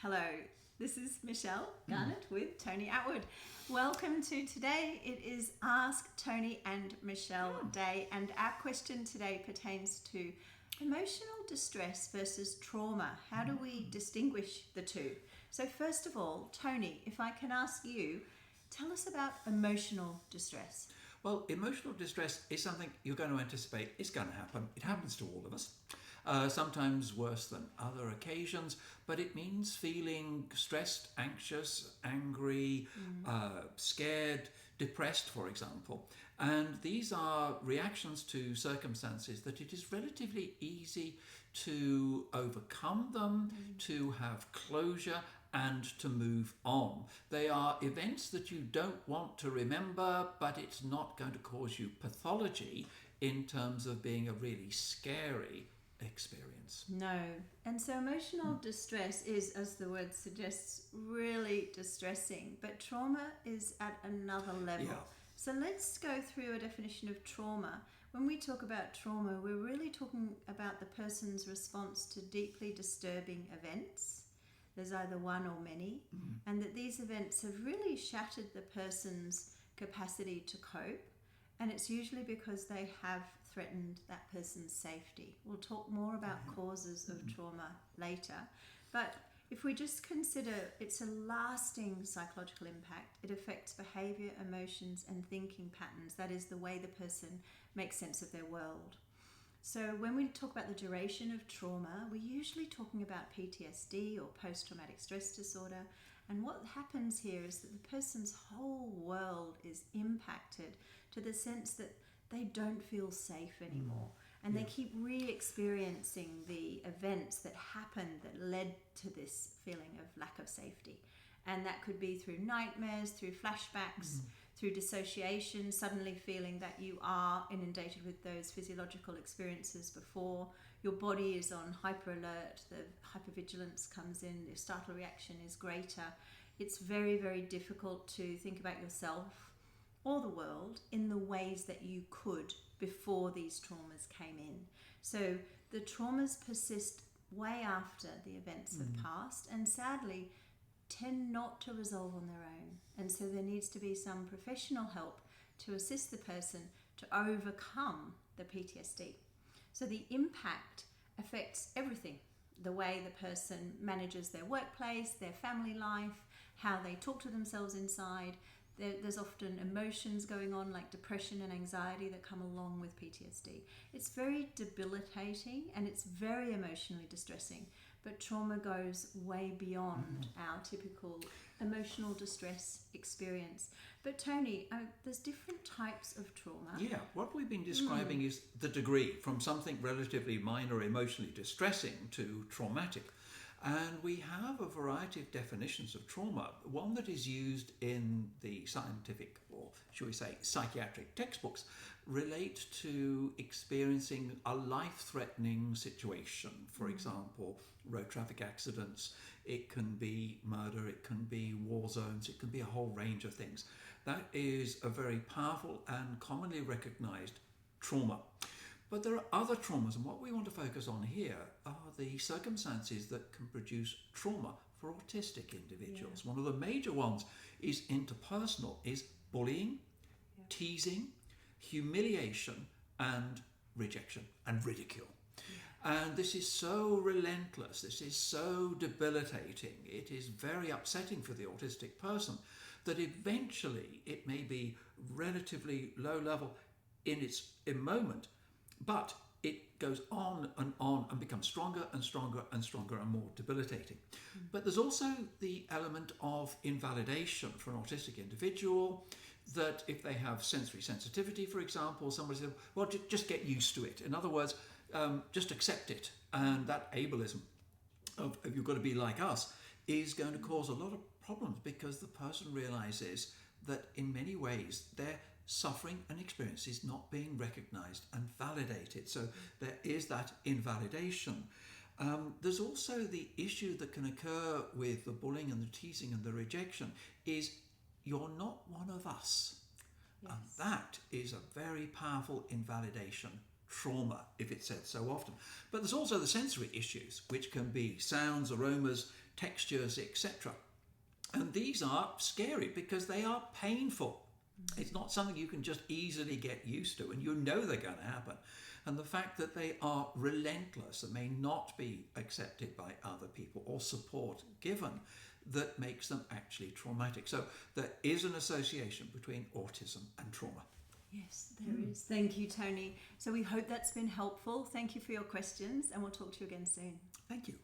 Hello, this is Michelle Garnett with Tony Atwood. Welcome to today. It is Ask Tony and Michelle Day, and our question today pertains to emotional distress versus trauma. How do we distinguish the two? So first of all, Tony, if I can ask you, tell us about emotional distress. Well, emotional distress is something you're going to anticipate is going to happen. It happens to all of us. Sometimes worse than other occasions, but it means feeling stressed, anxious, angry, scared, depressed, for example. And these are reactions to circumstances that it is relatively easy to overcome them, to have closure, and to move on. They are events that you don't want to remember, but it's not going to cause you pathology in terms of being a really scary experience. No. And so emotional distress is, as the word suggests, really distressing, but trauma is at another level. Yeah. So let's go through a definition of trauma. When we talk about trauma, we're really talking about the person's response to deeply disturbing events. There's either one or many, and that these events have really shattered the person's capacity to cope. And it's usually because they have threatened that person's safety. We'll talk more about causes of trauma later. But if we just consider it's a lasting psychological impact, it affects behavior, emotions, and thinking patterns. That is the way the person makes sense of their world. So when we talk about the duration of trauma, we're usually talking about PTSD or post-traumatic stress disorder. And what happens here is that the person's whole world is impacted to the sense that they don't feel safe anymore. And they keep re-experiencing the events that happened that led to this feeling of lack of safety. And that could be through nightmares, through flashbacks, through dissociation, suddenly feeling that you are inundated with those physiological experiences before. Your body is on hyper alert, the hypervigilance comes in, the startle reaction is greater. It's very, very difficult to think about yourself or the world in the ways that you could before these traumas came in. So the traumas persist way after the events have passed, and sadly tend not to resolve on their own. And so there needs to be some professional help to assist the person to overcome the PTSD. So the impact affects everything. The way the person manages their workplace, their family life, how they talk to themselves inside. There's often emotions going on like depression and anxiety that come along with PTSD. It's very debilitating and it's very emotionally distressing, but trauma goes way beyond our typical emotional distress experience. But Tony, there's different types of trauma. Yeah, what we've been describing is the degree from something relatively minor, emotionally distressing to traumatic. And we have a variety of definitions of trauma. One that is used in the scientific, or should we say psychiatric textbooks, relate to experiencing a life-threatening situation. For example, road traffic accidents. It can be murder, it can be war zones, it can be a whole range of things. That is a very powerful and commonly recognized trauma. But there are other traumas, and what we want to focus on here are the circumstances that can produce trauma for autistic individuals. One of the major ones is interpersonal, is bullying, teasing, humiliation, and rejection and ridicule. And this is so relentless, this is so debilitating, it is very upsetting for the autistic person that eventually it may be relatively low level in its moment, but it goes on and becomes stronger and stronger and stronger and more debilitating. But there's also the element of invalidation for an autistic individual, that if they have sensory sensitivity, for example, somebody says, well, just get used to it. In other words, just accept it. And that ableism of you've got to be like us is going to cause a lot of problems, because the person realizes that in many ways they're suffering and experience is not being recognized and validated. So there is that invalidation. There's also the issue that can occur with the bullying and the teasing and the rejection is you're not one of us. Yes. And that is a very powerful invalidation trauma, if it's said so often. But there's also the sensory issues, which can be sounds, aromas, textures, etc. And these are scary because they are painful. It's not something you can just easily get used to, and you know they're going to happen. And the fact that they are relentless and may not be accepted by other people or support given, that makes them actually traumatic. So there is an association between autism and trauma. Yes, there is. Thank you, Tony. So we hope that's been helpful. Thank you for your questions, and we'll talk to you again soon. Thank you.